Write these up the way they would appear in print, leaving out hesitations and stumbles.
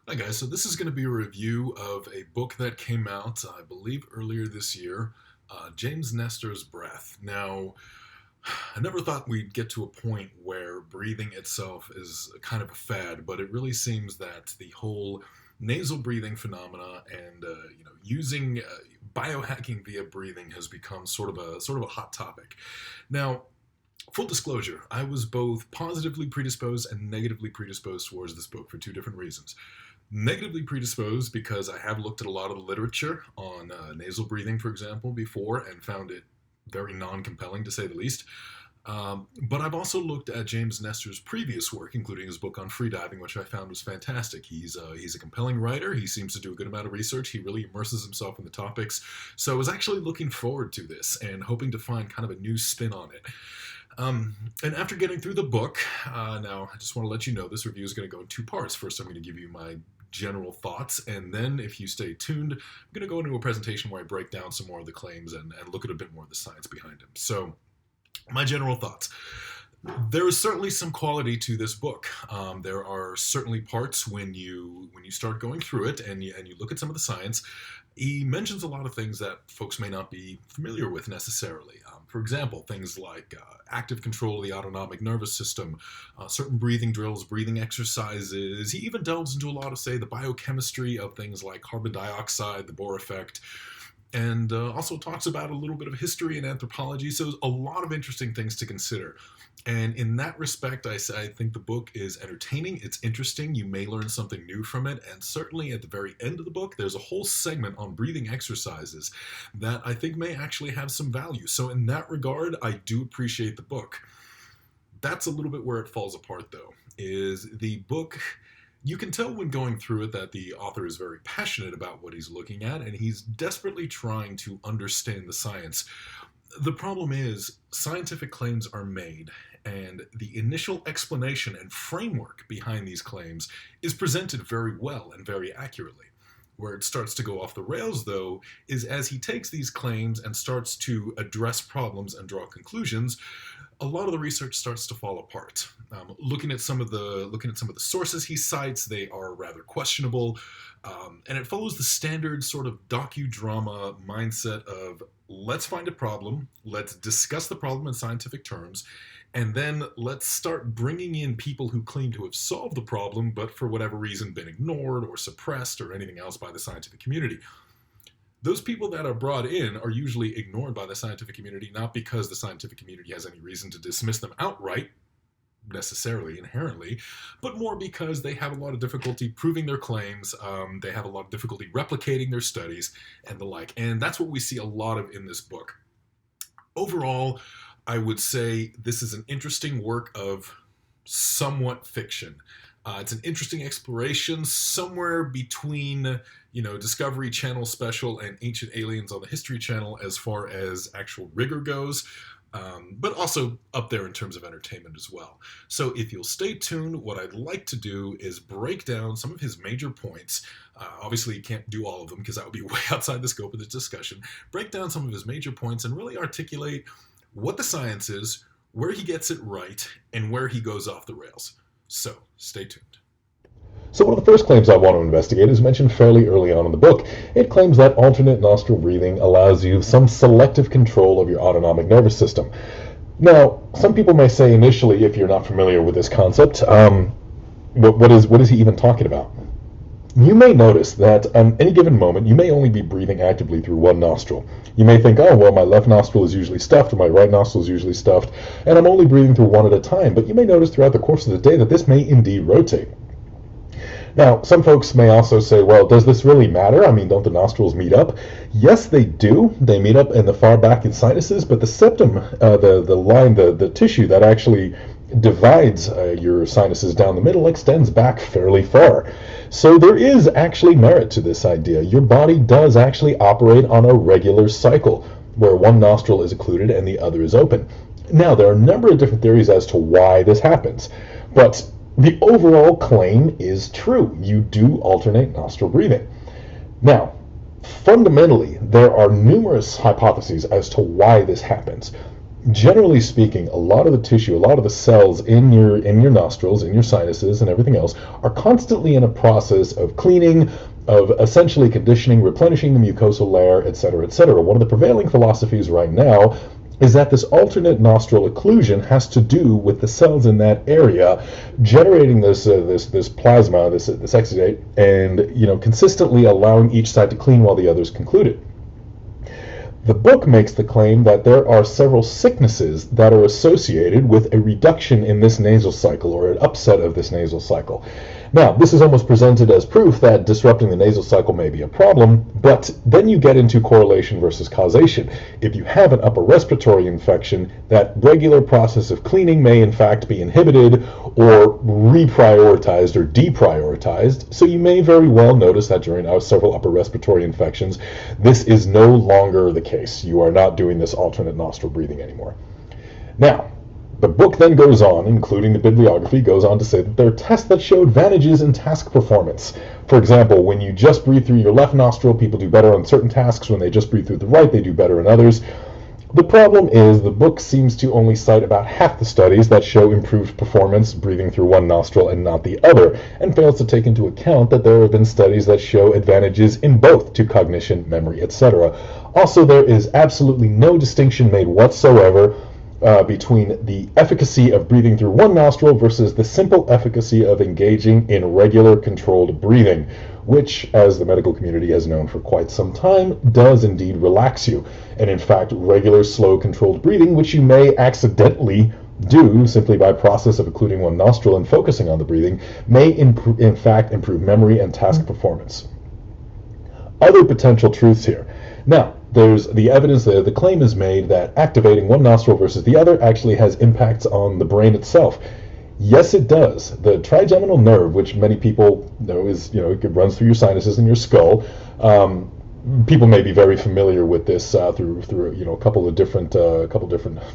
Hi guys, so this is going to be a review of a book that came out, I believe, earlier this year, James Nestor's Breath. Now, I never thought we'd get to a point where breathing itself is kind of a fad, but it really seems that the whole nasal breathing phenomena and using biohacking via breathing has become sort of a hot topic. Now, full disclosure, I was both positively predisposed and negatively predisposed towards this book for two different reasons. Negatively predisposed because I have looked at a lot of the literature on nasal breathing, for example, before and found it very non-compelling, to say the least. But I've also looked at James Nestor's previous work, including his book on freediving, which I found was fantastic. He's a compelling writer. He seems to do a good amount of research. He really immerses himself in the topics. So I was actually looking forward to this and hoping to find kind of a new spin on it. And after getting through the book, now I just want to let you know this review is going to go in two parts. First, I'm going to give you my general thoughts, and then if you stay tuned, I'm going to go into a presentation where I break down some more of the claims and look at a bit more of the science behind them. So, my general thoughts. There is certainly some quality to this book. There are certainly parts when you start going through it and you look at some of the science. He mentions a lot of things that folks may not be familiar with necessarily. For example, things like active control of the autonomic nervous system, certain breathing drills, breathing exercises. He even delves into a lot of, say, the biochemistry of things like carbon dioxide, the Boh Effect, and also talks about a little bit of history and anthropology. So a lot of interesting things to consider. And in that respect, I think the book is entertaining. It's interesting. You may learn something new from it. And certainly at the very end of the book, there's a whole segment on breathing exercises that I think may actually have some value. So in that regard, I do appreciate the book. That's a little bit where it falls apart, though, is the book. You can tell when going through it that the author is very passionate about what he's looking at, and he's desperately trying to understand the science. The problem is, scientific claims are made, and the initial explanation and framework behind these claims is presented very well and very accurately. Where it starts to go off the rails, though, is as he takes these claims and starts to address problems and draw conclusions, a lot of the research starts to fall apart. Looking at some of the sources he cites, they are rather questionable, and it follows the standard sort of docudrama mindset of let's find a problem, let's discuss the problem in scientific terms, and then let's start bringing in people who claim to have solved the problem, but for whatever reason been ignored or suppressed or anything else by the scientific community. Those people that are brought in are usually ignored by the scientific community, not because the scientific community has any reason to dismiss them outright, necessarily, inherently, but more because they have a lot of difficulty proving their claims, they have a lot of difficulty replicating their studies, and the like. And that's what we see a lot of in this book. Overall, I would say this is an interesting work of somewhat fiction. It's an interesting exploration somewhere between, Discovery Channel special and Ancient Aliens on the History Channel as far as actual rigor goes, but also up there in terms of entertainment as well. So if you'll stay tuned, what I'd like to do is break down some of his major points. Obviously, you can't do all of them because that would be way outside the scope of this discussion. Break down some of his major points and really articulate what the science is, where he gets it right, and where he goes off the rails. So, stay tuned. So one of the first claims I want to investigate is mentioned fairly early on in the book. It claims that alternate nostril breathing allows you some selective control of your autonomic nervous system. Now, some people may say initially, if you're not familiar with this concept, what is he even talking about? You may notice that on any given moment, you may only be breathing actively through one nostril. You may think, oh, well, my left nostril is usually stuffed, or my right nostril is usually stuffed, and I'm only breathing through one at a time. But you may notice throughout the course of the day that this may indeed rotate. Now, some folks may also say, well, does this really matter? I mean, don't the nostrils meet up? Yes, they do. They meet up in the far back in sinuses, but the septum, the tissue that actually divides your sinuses down the middle extends back fairly far. So there is actually merit to this idea. Your body does actually operate on a regular cycle where one nostril is occluded and the other is open. Now, there are a number of different theories as to why this happens, but the overall claim is true. You do alternate nostril breathing. Now, fundamentally, there are numerous hypotheses as to why this happens. Generally speaking, a lot of the tissue, a lot of the cells in your nostrils, in your sinuses, and everything else are constantly in a process of cleaning, of essentially conditioning, replenishing the mucosal layer, etc., etc. One of the prevailing philosophies right now is that this alternate nostril occlusion has to do with the cells in that area generating this plasma, this exudate, and consistently allowing each side to clean while the others concluded. The book makes the claim that there are several sicknesses that are associated with a reduction in this nasal cycle or an upset of this nasal cycle. Now, this is almost presented as proof that disrupting the nasal cycle may be a problem, but then you get into correlation versus causation. If you have an upper respiratory infection, that regular process of cleaning may in fact be inhibited or reprioritized or deprioritized, so you may very well notice that during several upper respiratory infections, this is no longer the case. You are not doing this alternate nostril breathing anymore. Now, the book then goes on, including the bibliography, goes on to say that there are tests that show advantages in task performance. For example, when you just breathe through your left nostril, people do better on certain tasks. When they just breathe through the right, they do better in others. The problem is the book seems to only cite about half the studies that show improved performance breathing through one nostril and not the other, and fails to take into account that there have been studies that show advantages in both to cognition, memory, etc. Also, there is absolutely no distinction made whatsoever between the efficacy of breathing through one nostril versus the simple efficacy of engaging in regular controlled breathing, which, as the medical community has known for quite some time, does indeed relax you. And in fact, regular, slow, controlled breathing, which you may accidentally do simply by process of occluding one nostril and focusing on the breathing, may in fact improve memory and task performance. Other potential truths here. Now, there's the evidence there. The claim is made that activating one nostril versus the other actually has impacts on the brain itself. Yes, it does. The trigeminal nerve, which many people know is, it runs through your sinuses and your skull. People may be very familiar with this through a couple different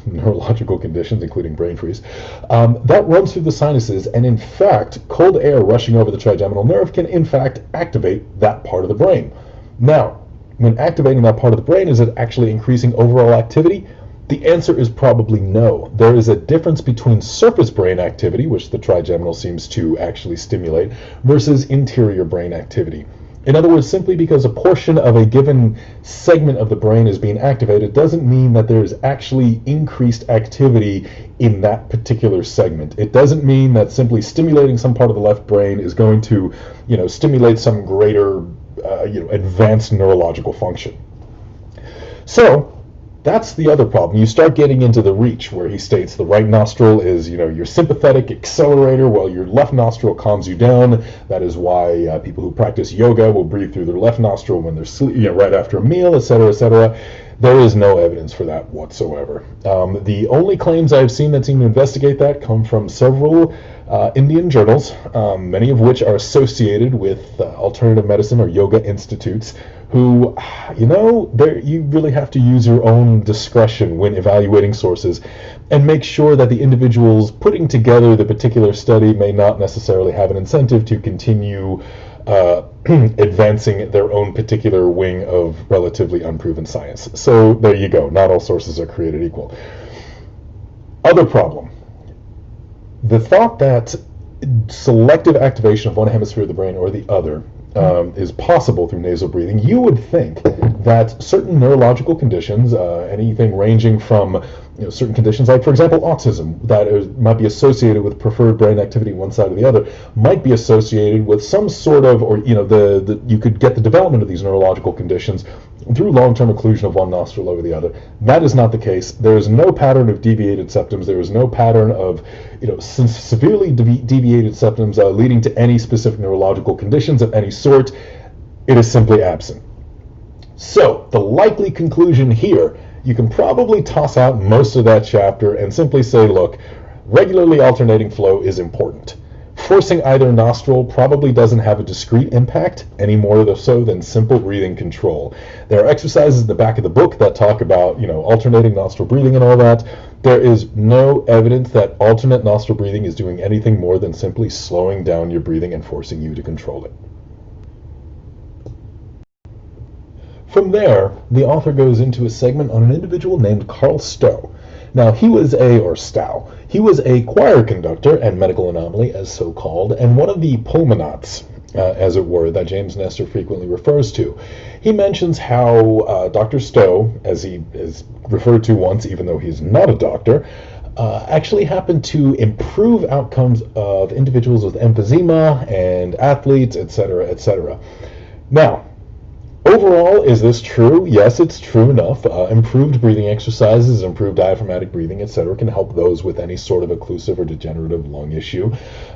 neurological conditions, including brain freeze. That runs through the sinuses, and in fact, cold air rushing over the trigeminal nerve can in fact activate that part of the brain. Now, when activating that part of the brain, is it actually increasing overall activity? The answer is probably no. There is a difference between surface brain activity, which the trigeminal seems to actually stimulate, versus interior brain activity. In other words, simply because a portion of a given segment of the brain is being activated doesn't mean that there is actually increased activity in that particular segment. It doesn't mean that simply stimulating some part of the left brain is going to, stimulate some greater advanced neurological function. So that's the other problem. You start getting into the reach where he states the right nostril is, your sympathetic accelerator while your left nostril calms you down. That is why people who practice yoga will breathe through their left nostril when they're right after a meal, etc., etc. There is no evidence for that whatsoever. The only claims I've seen that seem to investigate that come from several Indian journals, many of which are associated with alternative medicine or yoga institutes, who, you really have to use your own discretion when evaluating sources and make sure that the individuals putting together the particular study may not necessarily have an incentive to continue advancing their own particular wing of relatively unproven science. So there you go. Not all sources are created equal. Other problem. The thought that selective activation of one hemisphere of the brain or the other is possible through nasal breathing, you would think that certain neurological conditions, anything ranging from certain conditions like, for example, autism, that might be associated with preferred brain activity one side or the other, might be associated with some sort of, or you could get the development of these neurological conditions through long-term occlusion of one nostril over the other. That is not the case. There is no pattern of deviated septums. There is no pattern of severely deviated septums leading to any specific neurological conditions of any sort. It is simply absent. So the likely conclusion here, you can probably toss out most of that chapter and simply say, look, regularly alternating flow is important. Forcing either nostril probably doesn't have a discrete impact any more so than simple breathing control. There are exercises in the back of the book that talk about, alternating nostril breathing and all that. There is no evidence that alternate nostril breathing is doing anything more than simply slowing down your breathing and forcing you to control it. From there, the author goes into a segment on an individual named Stowe. Now, or Stowe, he was a choir conductor and medical anomaly, as so called, and one of the pulmonauts, as it were, that James Nestor frequently refers to. He mentions how Dr. Stowe, as he is referred to once, even though he's not a doctor, actually happened to improve outcomes of individuals with emphysema and athletes, etc., etc. Now, overall, is this true? Yes, it's true enough. Improved breathing exercises, improved diaphragmatic breathing, etc., can help those with any sort of occlusive or degenerative lung issue,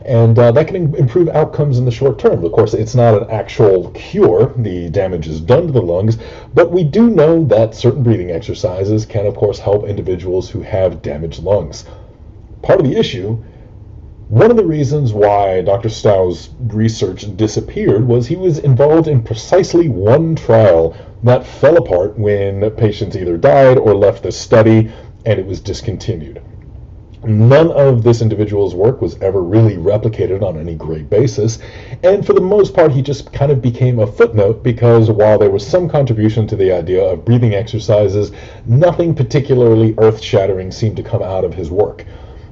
and that can improve outcomes in the short term. Of course, it's not an actual cure. The damage is done to the lungs, but we do know that certain breathing exercises can, of course, help individuals who have damaged lungs. Part of the issue, one of the reasons why Dr. Stowe's research disappeared was he was involved in precisely one trial that fell apart when patients either died or left the study, and it was discontinued. None of this individual's work was ever really replicated on any great basis, and for the most part he just kind of became a footnote because while there was some contribution to the idea of breathing exercises, nothing particularly earth-shattering seemed to come out of his work.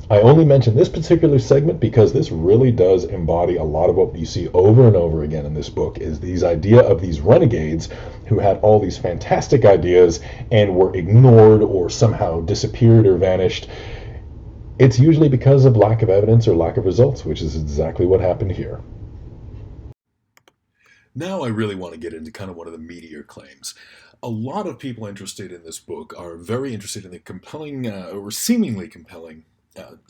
I only mention this particular segment because this really does embody a lot of what you see over and over again in this book, is these idea of these renegades who had all these fantastic ideas and were ignored or somehow disappeared or vanished. It's usually because of lack of evidence or lack of results, which is exactly what happened here. Now I really want to get into kind of one of the meatier claims. A lot of people interested in this book are very interested in the compelling, or seemingly compelling,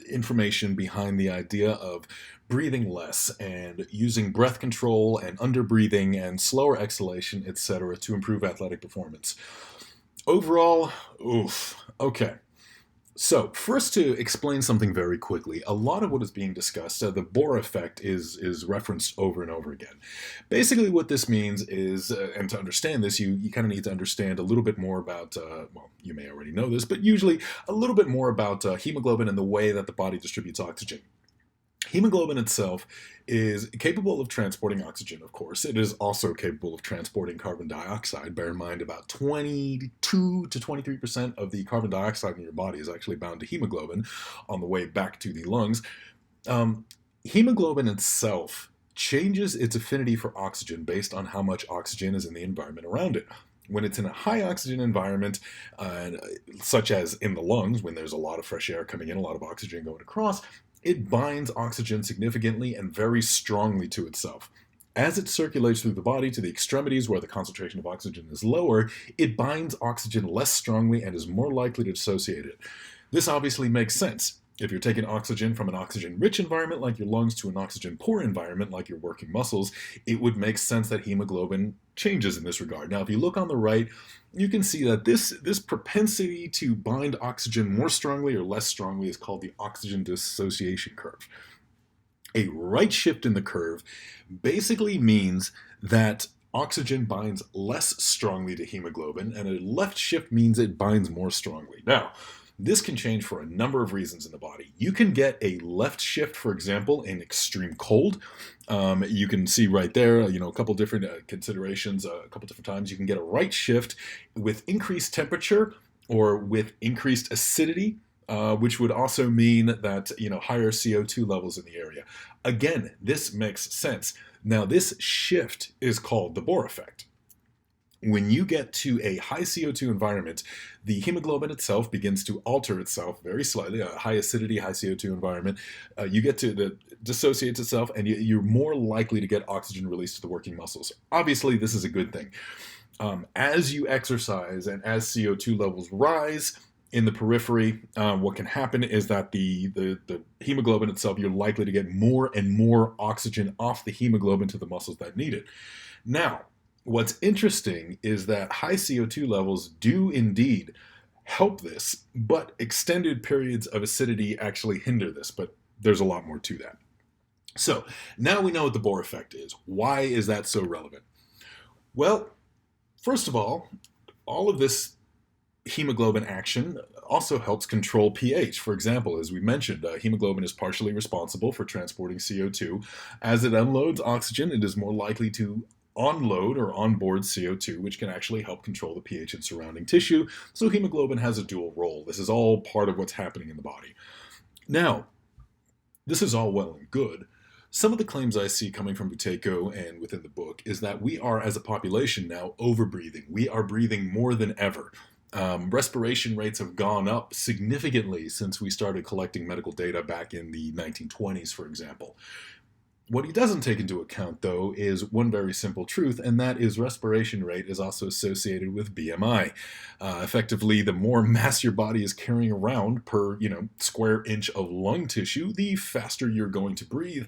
information behind the idea of breathing less and using breath control and underbreathing and slower exhalation, etc., to improve athletic performance. Overall, oof. Okay. So, first, to explain something very quickly, a lot of what is being discussed, the Boh Effect, is referenced over and over again. Basically, what this means is, and to understand this, you kind of need to understand a little bit more about, well, you may already know this, but usually a little bit more about hemoglobin and the way that the body distributes oxygen. Hemoglobin itself is capable of transporting oxygen, of course. It is also capable of transporting carbon dioxide. Bear in mind, about 22 to 23% of the carbon dioxide in your body is actually bound to hemoglobin on the way back to the lungs. Hemoglobin itself changes its affinity for oxygen based on how much oxygen is in the environment around it. When it's in a high oxygen environment, such as in the lungs, when there's a lot of fresh air coming in, a lot of oxygen going across, it binds oxygen significantly and very strongly to itself. As it circulates through the body to the extremities where the concentration of oxygen is lower, it binds oxygen less strongly and is more likely to dissociate it. This obviously makes sense. If you're taking oxygen from an oxygen-rich environment like your lungs to an oxygen-poor environment like your working muscles, it would make sense that hemoglobin changes in this regard. Now, if you look on the right, you can see that this propensity to bind oxygen more strongly or less strongly is called the oxygen dissociation curve. A right shift in the curve basically means that oxygen binds less strongly to hemoglobin, and a left shift means it binds more strongly. Now, this can change for a number of reasons in the body. You can get a left shift, for example, in extreme cold. You can see right there, a couple different considerations, a couple different times. You can get a right shift with increased temperature or with increased acidity, which would also mean that, higher CO2 levels in the area. Again, this makes sense. Now, this shift is called the Boh Effect. When you get to a high CO2 environment, the hemoglobin itself begins to alter itself very slightly, a high acidity, high CO2 environment. You get to dissociates itself, and you're more likely to get oxygen released to the working muscles. Obviously, this is a good thing. As you exercise and as CO2 levels rise in the periphery, what can happen is that the hemoglobin itself, you're likely to get more and more oxygen off the hemoglobin to the muscles that need it. Now, what's interesting is that high CO2 levels do indeed help this, but extended periods of acidity actually hinder this, but there's a lot more to that. So now we know what the Boh Effect is. Why is that so relevant? Well, first of all of this hemoglobin action also helps control pH. For example, as we mentioned, hemoglobin is partially responsible for transporting CO2. As it unloads oxygen, it is more likely to onload or onboard CO2, which can actually help control the pH in surrounding tissue. So hemoglobin has a dual role. This is all part of what's happening in the body. Now, this is all well and good. Some of the claims I see coming from Buteyko and within the book is that we are, as a population now, overbreathing. We are breathing more than ever. Respiration rates have gone up significantly since we started collecting medical data back in the 1920s, for example. What he doesn't take into account, though, is one very simple truth, and that is respiration rate is also associated with BMI. Effectively, the more mass your body is carrying around per, square inch of lung tissue, the faster you're going to breathe.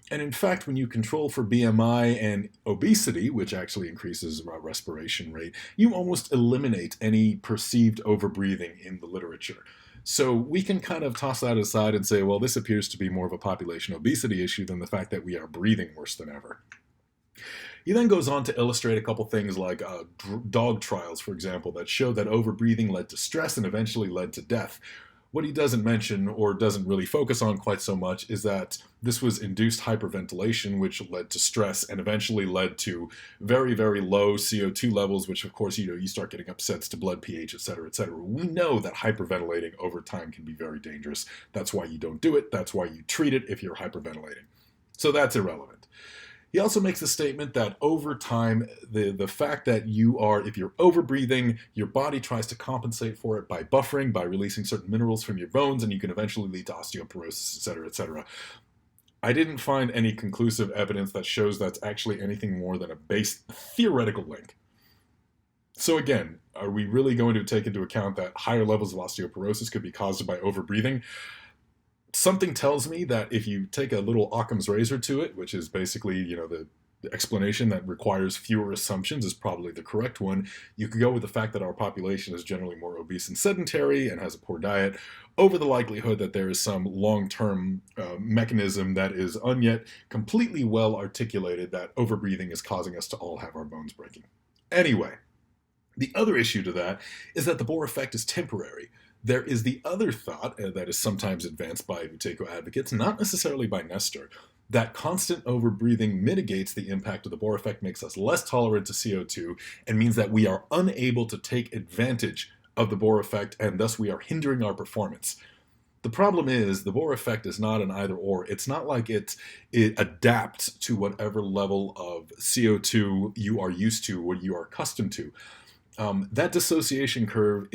And in fact, when you control for BMI and obesity, which actually increases respiration rate, you almost eliminate any perceived overbreathing in the literature. So we can kind of toss that aside and say, well, this appears to be more of a population obesity issue than the fact that we are breathing worse than ever. He then goes on to illustrate a couple things like dog trials, for example, that show that overbreathing led to stress and eventually led to death. What he doesn't mention or doesn't really focus on quite so much is that this was induced hyperventilation, which led to stress and eventually led to very, very low CO2 levels, which of course, you start getting upsets to blood pH, et cetera, et cetera. We know that hyperventilating over time can be very dangerous. That's why you don't do it. That's why you treat it if you're hyperventilating. So that's irrelevant. He also makes the statement that over time, the fact that if you're overbreathing, your body tries to compensate for it by buffering, by releasing certain minerals from your bones, and you can eventually lead to osteoporosis, et cetera, et cetera. I didn't find any conclusive evidence that shows that's actually anything more than a base theoretical link. So again, are we really going to take into account that higher levels of osteoporosis could be caused by overbreathing? Something tells me that if you take a little Occam's razor to it, which is basically, the explanation that requires fewer assumptions is probably the correct one, you could go with the fact that our population is generally more obese and sedentary and has a poor diet over the likelihood that there is some long-term mechanism that is unyet completely well articulated that overbreathing is causing us to all have our bones breaking. Anyway, the other issue to that is that the Boh effect is temporary. There is the other thought that is sometimes advanced by Buteyko advocates, not necessarily by Nestor, that constant overbreathing mitigates the impact of the Boh effect, makes us less tolerant to CO2, and means that we are unable to take advantage of the Boh effect, and thus we are hindering our performance. The problem is the Boh effect is not an either-or. It's not like it adapts to whatever level of CO2 you are used to, what you are accustomed to. That dissociation curve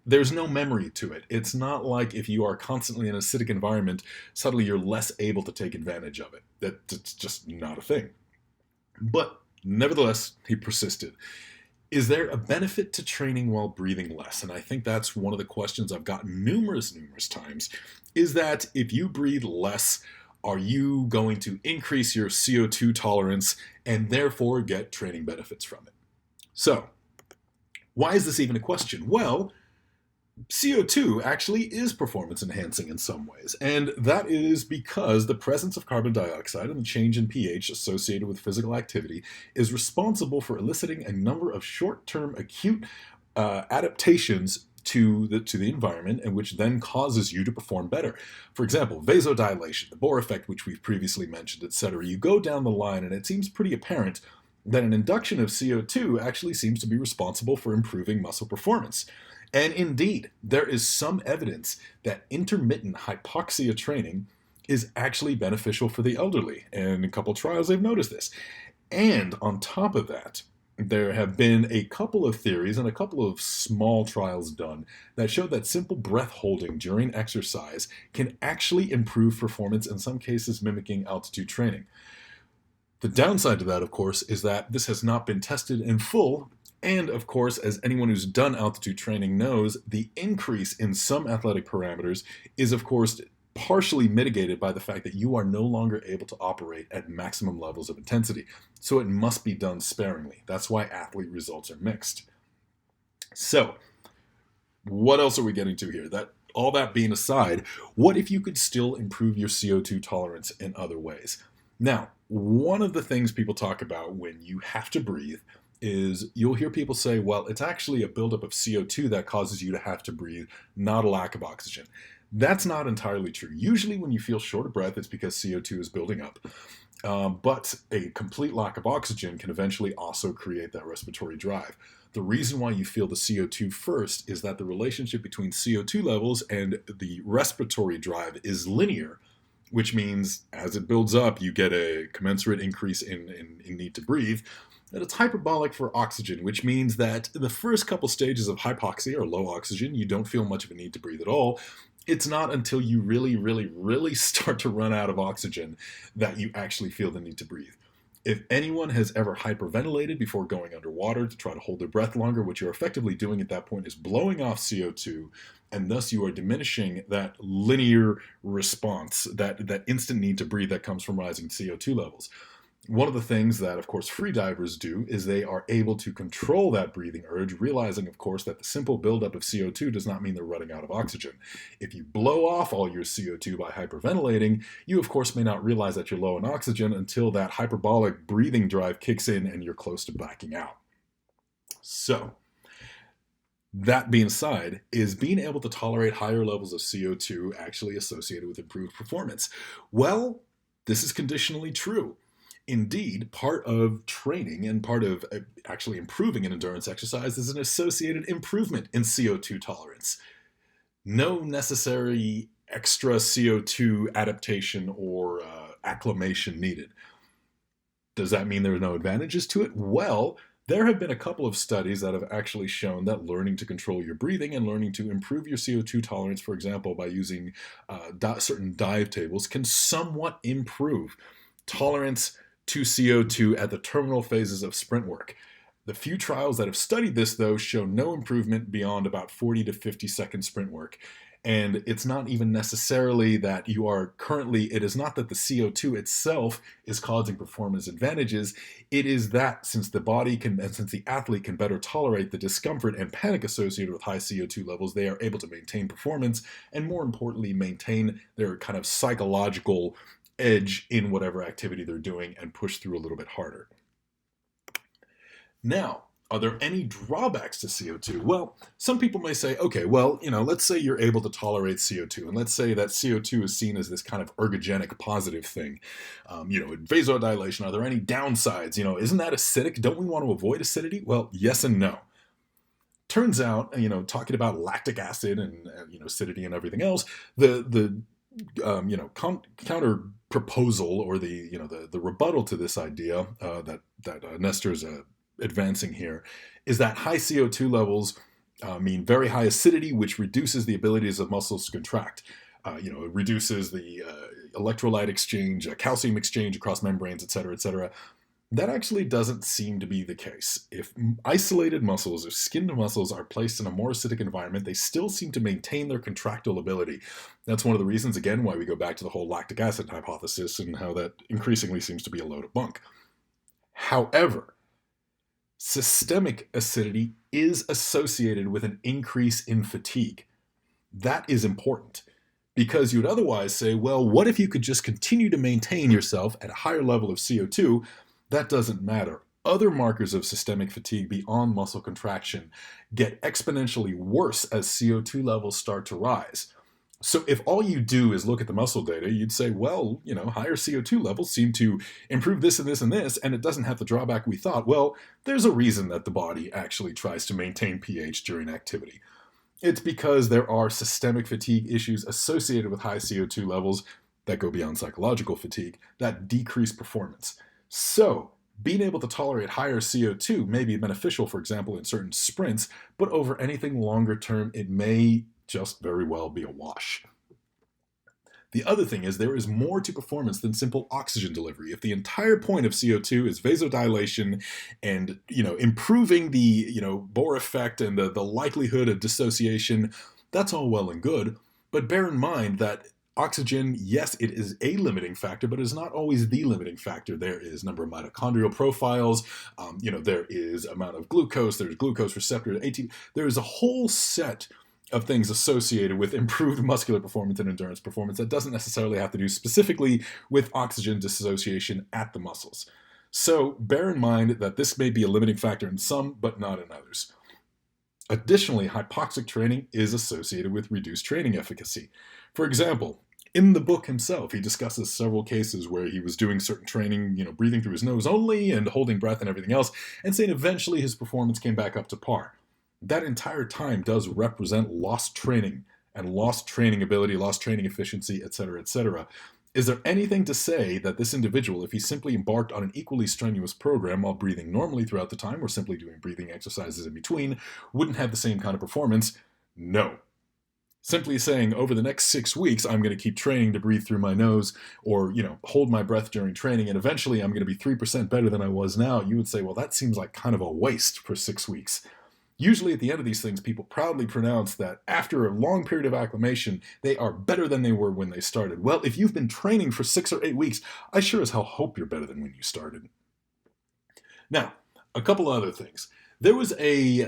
there's no memory to it. It's not like if you are constantly in an acidic environment, suddenly you're less able to take advantage of it. That's just not a thing. But nevertheless, he persisted. Is there a benefit to training while breathing less? And I think that's one of the questions I've gotten numerous times, is that if you breathe less, are you going to increase your CO2 tolerance and therefore get training benefits from it? So, why is this even a question? Well, CO2 actually is performance enhancing in some ways, and that is because the presence of carbon dioxide and the change in pH associated with physical activity is responsible for eliciting a number of short-term acute adaptations to the environment, and which then causes you to perform better. For example, vasodilation, the Boh effect, which we've previously mentioned, etc. You go down the line, and it seems pretty apparent that an induction of CO2 actually seems to be responsible for improving muscle performance. And indeed, there is some evidence that intermittent hypoxia training is actually beneficial for the elderly. And in a couple trials, they've noticed this. And on top of that, there have been a couple of theories and a couple of small trials done that show that simple breath holding during exercise can actually improve performance, in some cases mimicking altitude training. The downside to that, of course, is that this has not been tested in full, and of course, as anyone who's done altitude training knows, the increase in some athletic parameters is, of course, partially mitigated by the fact that you are no longer able to operate at maximum levels of intensity, so it must be done sparingly. That's why athlete results are mixed. So, what else are we getting to here? All that being aside, what if you could still improve your CO2 tolerance in other ways? Now, one of the things people talk about when you have to breathe is you'll hear people say, well, it's actually a buildup of CO2 that causes you to have to breathe, not a lack of oxygen. That's not entirely true. Usually when you feel short of breath, it's because CO2 is building up. But a complete lack of oxygen can eventually also create that respiratory drive. The reason why you feel the CO2 first is that the relationship between CO2 levels and the respiratory drive is linear, which means as it builds up, you get a commensurate increase in need to breathe. And it's hyperbolic for oxygen, which means that the first couple stages of hypoxia or low oxygen, you don't feel much of a need to breathe at all. It's not until you really, really, really start to run out of oxygen that you actually feel the need to breathe. If anyone has ever hyperventilated before going underwater to try to hold their breath longer, what you're effectively doing at that point is blowing off CO2, and thus you are diminishing that linear response, that instant need to breathe that comes from rising CO2 levels. One of the things that, of course, freedivers do is they are able to control that breathing urge, realizing, of course, that the simple buildup of CO2 does not mean they're running out of oxygen. If you blow off all your CO2 by hyperventilating, you, of course, may not realize that you're low in oxygen until that hyperbolic breathing drive kicks in and you're close to blacking out. So, that being said, is being able to tolerate higher levels of CO2 actually associated with improved performance? Well, this is conditionally true. Indeed, part of training and part of actually improving an endurance exercise is an associated improvement in CO2 tolerance. No necessary extra CO2 adaptation or acclimation needed. Does that mean there are no advantages to it? Well, there have been a couple of studies that have actually shown that learning to control your breathing and learning to improve your CO2 tolerance, for example, by using certain dive tables, can somewhat improve tolerance to CO2 at the terminal phases of sprint work. The few trials that have studied this, though, show no improvement beyond about 40 to 50-second sprint work. And it's not even necessarily that you are currently, it is not that the CO2 itself is causing performance advantages. It is that since the body can, and since the athlete can better tolerate the discomfort and panic associated with high CO2 levels, they are able to maintain performance and, more importantly, maintain their kind of psychological edge in whatever activity they're doing and push through a little bit harder. Now, are there any drawbacks to CO2? Well, some people may say, okay, well, let's say you're able to tolerate CO2, and let's say that CO2 is seen as this kind of ergogenic positive thing. Vasodilation, are there any downsides? Isn't that acidic? Don't we want to avoid acidity? Well, yes and no. Turns out, talking about lactic acid and acidity and everything else, the counter proposal or the rebuttal to this idea that Nestor is advancing here is that high CO2 levels mean very high acidity, which reduces the abilities of muscles to contract. It reduces the electrolyte exchange, calcium exchange across membranes, et cetera, et cetera. That actually doesn't seem to be the case. If isolated muscles or skinned muscles are placed in a more acidic environment, they still seem to maintain their contractile ability. That's one of the reasons, again, why we go back to the whole lactic acid hypothesis and how that increasingly seems to be a load of bunk. However, systemic acidity is associated with an increase in fatigue. That is important because you'd otherwise say, well, what if you could just continue to maintain yourself at a higher level of CO2? That doesn't matter. Other markers of systemic fatigue beyond muscle contraction get exponentially worse as CO2 levels start to rise. So if all you do is look at the muscle data, you'd say, well, higher CO2 levels seem to improve this and this and this, and it doesn't have the drawback we thought. Well, there's a reason that the body actually tries to maintain pH during activity. It's because there are systemic fatigue issues associated with high CO2 levels that go beyond psychological fatigue that decrease performance. So, being able to tolerate higher CO2 may be beneficial, for example, in certain sprints, but over anything longer term, it may just very well be a wash. The other thing is there is more to performance than simple oxygen delivery. If the entire point of CO2 is vasodilation and, improving the, Boh Effect and the likelihood of dissociation, that's all well and good. But bear in mind that oxygen, yes, it is a limiting factor, but it is not always the limiting factor. There is number of mitochondrial profiles, there is amount of glucose, there's glucose receptor, ATP. There is a whole set of things associated with improved muscular performance and endurance performance that doesn't necessarily have to do specifically with oxygen dissociation at the muscles. So bear in mind that this may be a limiting factor in some, but not in others. Additionally, hypoxic training is associated with reduced training efficacy. For example, In the book himself, he discusses several cases where he was doing certain training, breathing through his nose only and holding breath and everything else, and saying eventually his performance came back up to par. That entire time does represent lost training and lost training ability, lost training efficiency, etc., etc. Is there anything to say that this individual, if he simply embarked on an equally strenuous program while breathing normally throughout the time or simply doing breathing exercises in between, wouldn't have the same kind of performance? No. Simply saying, over the next 6 weeks, I'm going to keep training to breathe through my nose or, hold my breath during training, and eventually I'm going to be 3% better than I was now, you would say, well, that seems like kind of a waste for 6 weeks. Usually at the end of these things, people proudly pronounce that after a long period of acclimation, they are better than they were when they started. Well, if you've been training for 6 or 8 weeks, I sure as hell hope you're better than when you started. Now, a couple other things. There was a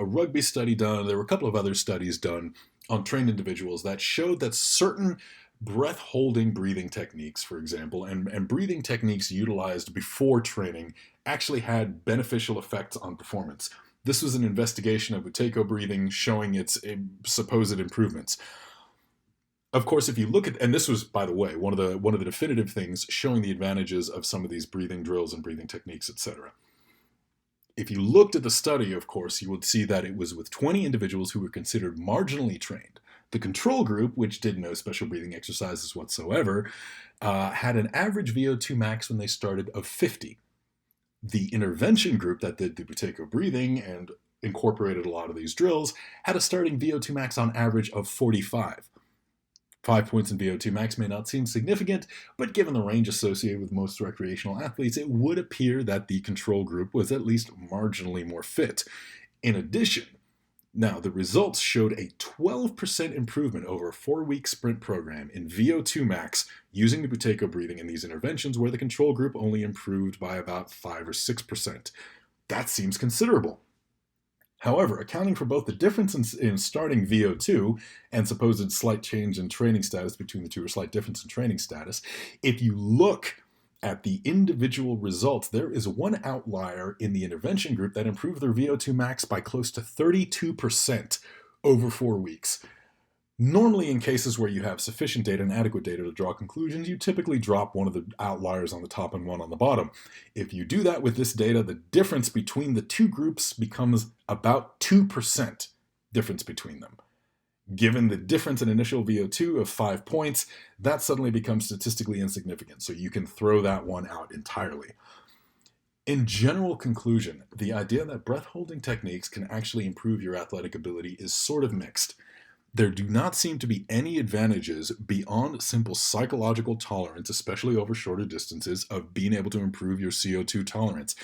rugby study done. There were a couple of other studies done on trained individuals that showed that certain breath-holding breathing techniques, for example, and breathing techniques utilized before training actually had beneficial effects on performance. This was an investigation of Buteyko breathing showing its supposed improvements. Of course, if you look at, and this was, by the way, one of the definitive things showing the advantages of some of these breathing drills and breathing techniques, etc. If you looked at the study, of course, you would see that it was with 20 individuals who were considered marginally trained. The control group, which did no special breathing exercises whatsoever, had an average VO2 max when they started of 50. The intervention group that did the Buteyko breathing and incorporated a lot of these drills had a starting VO2 max on average of 45. 5 points in VO2 max may not seem significant, but given the range associated with most recreational athletes, it would appear that the control group was at least marginally more fit. In addition, now the results showed a 12% improvement over a 4-week sprint program in VO2 max using the Buteyko breathing in these interventions, where the control group only improved by about 5 or 6%. That seems considerable. However, accounting for both the difference in starting VO2 and supposed slight change in training status between the two, or slight difference in training status, if you look at the individual results, there is one outlier in the intervention group that improved their VO2 max by close to 32% over 4 weeks. Normally, in cases where you have sufficient data and adequate data to draw conclusions, you typically drop one of the outliers on the top and one on the bottom. If you do that with this data, the difference between the two groups becomes about 2% difference between them. Given the difference in initial VO2 of 5 points, that suddenly becomes statistically insignificant, so you can throw that one out entirely. In general conclusion, the idea that breath-holding techniques can actually improve your athletic ability is sort of mixed. There do not seem to be any advantages beyond simple psychological tolerance, especially over shorter distances, of being able to improve your CO2 tolerance.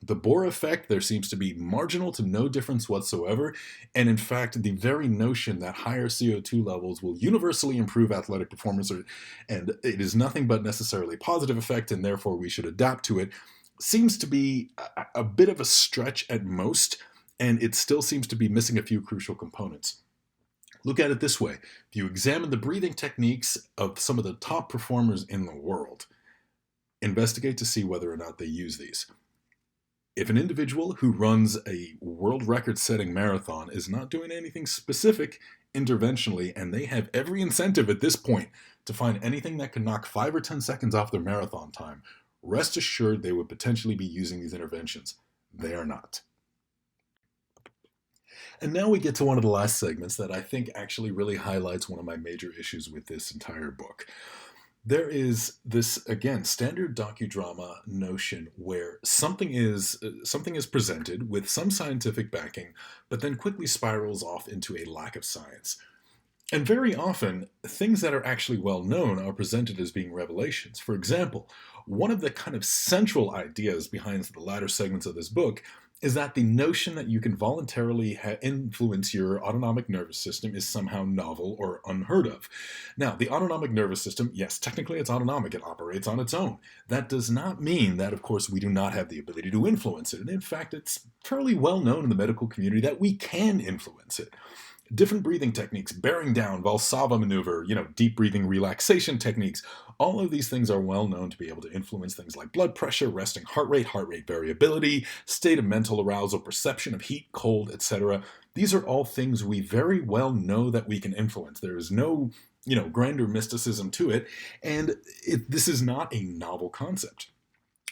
The Boh Effect, there seems to be marginal to no difference whatsoever, and in fact, the very notion that higher CO2 levels will universally improve athletic performance, and it is nothing but necessarily positive effect, and therefore we should adapt to it, seems to be a bit of a stretch at most, and it still seems to be missing a few crucial components. Look at it this way. If you examine the breathing techniques of some of the top performers in the world, investigate to see whether or not they use these. If an individual who runs a world record-setting marathon is not doing anything specific interventionally, and they have every incentive at this point to find anything that can knock 5 or 10 seconds off their marathon time, rest assured they would potentially be using these interventions. They are not. And now we get to one of the last segments that I think actually really highlights one of my major issues with this entire book. There is this, again, standard docudrama notion where something is presented with some scientific backing, but then quickly spirals off into a lack of science. And very often, things that are actually well known are presented as being revelations. For example, one of the kind of central ideas behind the latter segments of this book is that the notion that you can voluntarily influence your autonomic nervous system is somehow novel or unheard of. Now, the autonomic nervous system, yes, technically it's autonomic, it operates on its own. That does not mean that, of course, we do not have the ability to influence it. And in fact, it's fairly well known in the medical community that we can influence it. Different breathing techniques, bearing down, Valsalva maneuver, deep breathing relaxation techniques, all of these things are well known to be able to influence things like blood pressure, resting heart rate variability, state of mental arousal, perception of heat, cold, etc. These are all things we very well know that we can influence. There is no grander mysticism to it, and this is not a novel concept.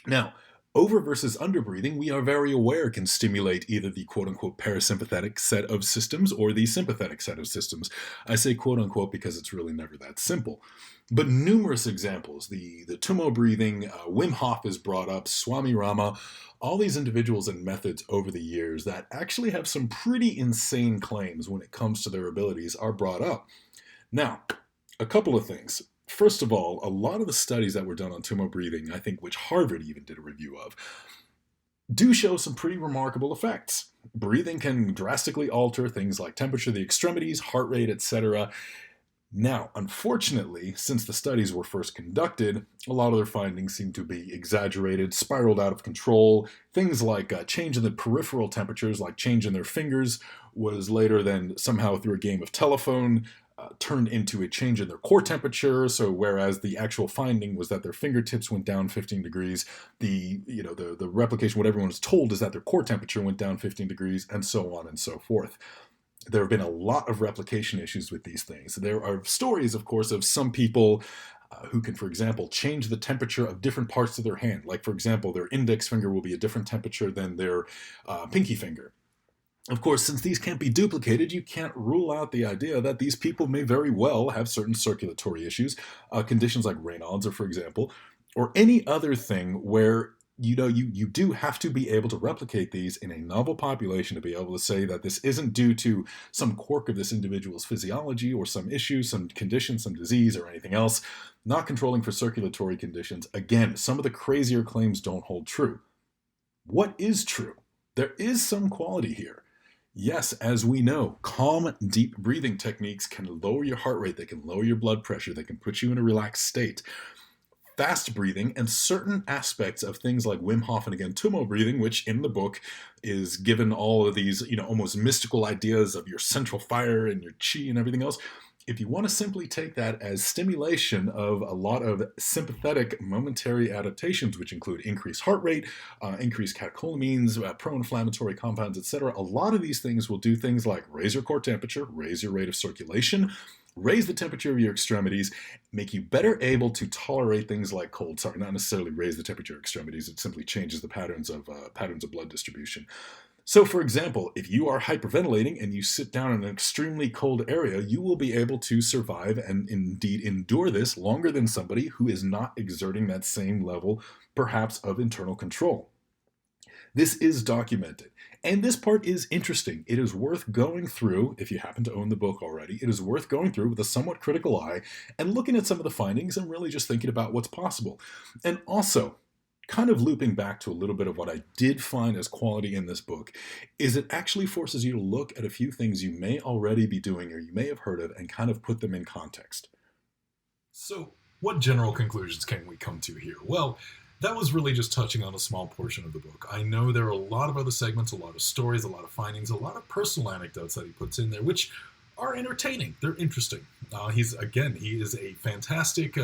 Now, over versus under breathing, we are very aware can stimulate either the quote unquote parasympathetic set of systems or the sympathetic set of systems. I say quote unquote because it's really never that simple. But numerous examples, the Tumo breathing, Wim Hof is brought up, Swami Rama, all these individuals and methods over the years that actually have some pretty insane claims when it comes to their abilities are brought up. Now, a couple of things. First of all, a lot of the studies that were done on Tumo breathing, I think which Harvard even did a review of, do show some pretty remarkable effects. Breathing can drastically alter things like temperature of the extremities, heart rate, etc. Now, unfortunately, since the studies were first conducted, a lot of their findings seem to be exaggerated, spiraled out of control. Things like change in the peripheral temperatures, like change in their fingers, was later then somehow through a game of telephone turned into a change in their core temperature. So whereas the actual finding was that their fingertips went down 15 degrees, the replication, what everyone was told is that their core temperature went down 15 degrees, and so on and so forth. There have been a lot of replication issues with these things. There are stories, of course, of some people who can, for example, change the temperature of different parts of their hand. Like, for example, their index finger will be a different temperature than their pinky finger. Of course, since these can't be duplicated, you can't rule out the idea that these people may very well have certain circulatory issues, conditions like Raynaud's, or for example, or any other thing where you do have to be able to replicate these in a novel population to be able to say that this isn't due to some quirk of this individual's physiology or some issue, some condition, some disease, or anything else, not controlling for circulatory conditions. Again, some of the crazier claims don't hold true. What is true? There is some quality here. Yes, as we know, calm, deep breathing techniques can lower your heart rate, they can lower your blood pressure, they can put you in a relaxed state. Fast breathing and certain aspects of things like Wim Hof and again Tumo breathing, which in the book is given all of these, almost mystical ideas of your central fire and your chi and everything else. If you want to simply take that as stimulation of a lot of sympathetic momentary adaptations, which include increased heart rate, increased catecholamines, pro-inflammatory compounds, etc., a lot of these things will do things like raise your core temperature, raise your rate of circulation, raise the temperature of your extremities, make you better able to tolerate things like cold. Sorry, not necessarily raise the temperature of extremities. It simply changes the patterns of blood distribution. So, for example, if you are hyperventilating and you sit down in an extremely cold area, you will be able to survive and indeed endure this longer than somebody who is not exerting that same level, perhaps, of internal control. This is documented. And this part is interesting. It is worth going through, if you happen to own the book already, it is worth going through with a somewhat critical eye and looking at some of the findings and really just thinking about what's possible. And also, kind of looping back to a little bit of what I did find as quality in this book, is it actually forces you to look at a few things you may already be doing or you may have heard of and kind of put them in context. So, what general conclusions can we come to here? Well, that was really just touching on a small portion of the book. I know there are a lot of other segments, a lot of stories, a lot of findings, a lot of personal anecdotes that he puts in there, which are entertaining. They're interesting. He is a fantastic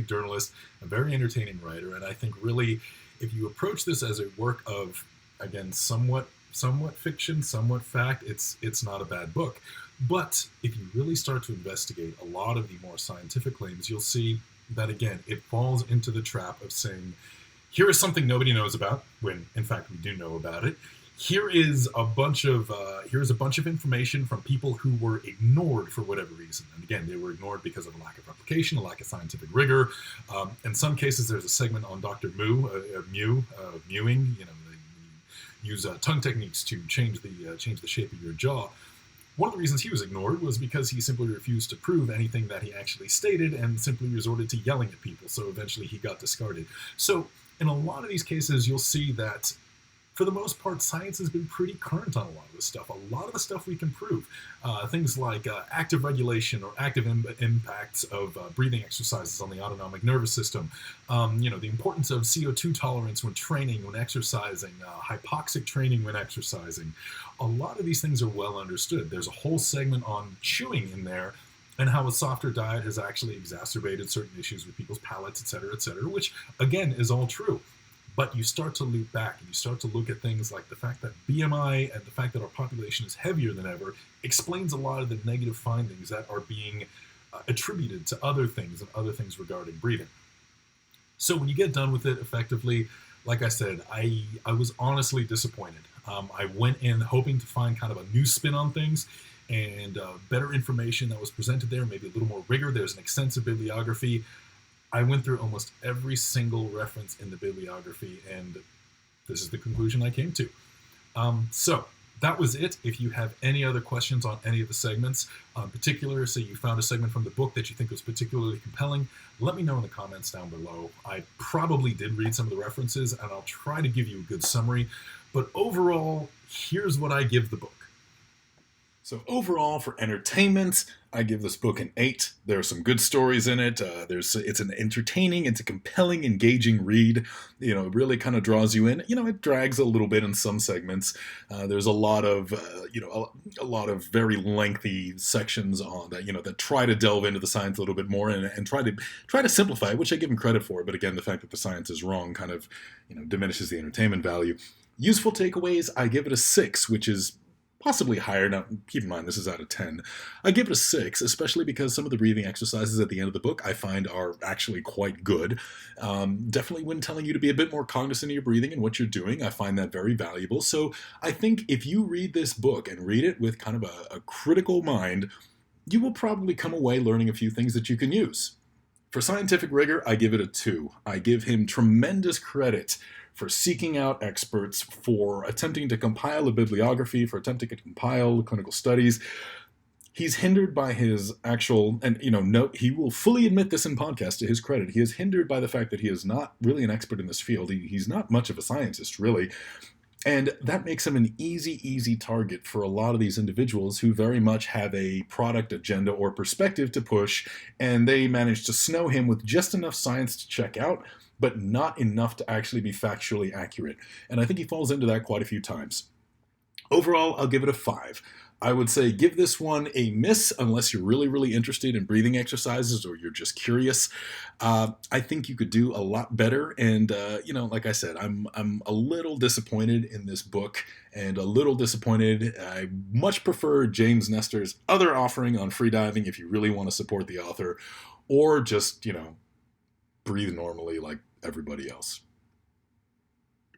journalist, a very entertaining writer, and I think really, if you approach this as a work of, again, somewhat fiction, somewhat fact, it's not a bad book. But if you really start to investigate a lot of the more scientific claims, you'll see that, again, it falls into the trap of saying, here is something nobody knows about, when, in fact, we do know about it. Here is a bunch of information from people who were ignored for whatever reason. And again, they were ignored because of a lack of replication, a lack of scientific rigor. In some cases, there's a segment on Dr. Mewing. They use tongue techniques to change the shape of your jaw. One of the reasons he was ignored was because he simply refused to prove anything that he actually stated and simply resorted to yelling at people. So eventually he got discarded. So in a lot of these cases, you'll see that for the most part, science has been pretty current on a lot of this stuff. A lot of the stuff we can prove. Things like active regulation or active impacts of breathing exercises on the autonomic nervous system. The importance of CO2 tolerance when training, when exercising, hypoxic training when exercising. A lot of these things are well understood. There's a whole segment on chewing in there and how a softer diet has actually exacerbated certain issues with people's palates, et cetera, which, again, is all true. But you start to loop back and you start to look at things like the fact that BMI and the fact that our population is heavier than ever explains a lot of the negative findings that are being attributed to other things and other things regarding breathing. So when you get done with it effectively, like I said, I was honestly disappointed. I went in hoping to find kind of a new spin on things and better information that was presented there, maybe a little more rigor. There's an extensive bibliography. I went through almost every single reference in the bibliography, and this is the conclusion I came to. So that was it. If you have any other questions on any of the segments, in particular, say you found a segment from the book that you think was particularly compelling, let me know in the comments down below. I probably did read some of the references, and I'll try to give you a good summary. But overall, here's what I give the book. So overall, for entertainment, I give this book an 8. There are some good stories in it. It's an entertaining, it's a compelling, engaging read. It really kind of draws you in. It drags a little bit in some segments. There's a lot of, a lot of very lengthy sections on that, that try to delve into the science a little bit more and try to simplify it, which I give him credit for. But again, the fact that the science is wrong kind of, diminishes the entertainment value. Useful takeaways, I give it a 6, which is possibly higher. Now, keep in mind, this is out of 10. I give it a 6, especially because some of the breathing exercises at the end of the book I find are actually quite good. Definitely when telling you to be a bit more cognizant of your breathing and what you're doing, I find that very valuable. So I think if you read this book and read it with kind of a critical mind, you will probably come away learning a few things that you can use. For scientific rigor, I give it a 2. I give him tremendous credit for seeking out experts, for attempting to compile a bibliography, for attempting to compile clinical studies. He's hindered by his actual, and he will fully admit this in podcast to his credit, he is hindered by the fact that he is not really an expert in this field. He's not much of a scientist, really. And that makes him an easy target for a lot of these individuals who very much have a product agenda or perspective to push, and they manage to snow him with just enough science to check out, but not enough to actually be factually accurate. And I think he falls into that quite a few times. Overall, I'll give it a 5. I would say give this one a miss unless you're really interested in breathing exercises or you're just curious. I think you could do a lot better. And, like I said, I'm a little disappointed in this book and a little disappointed. I much prefer James Nestor's other offering on freediving if you really want to support the author, or just, breathe normally like everybody else.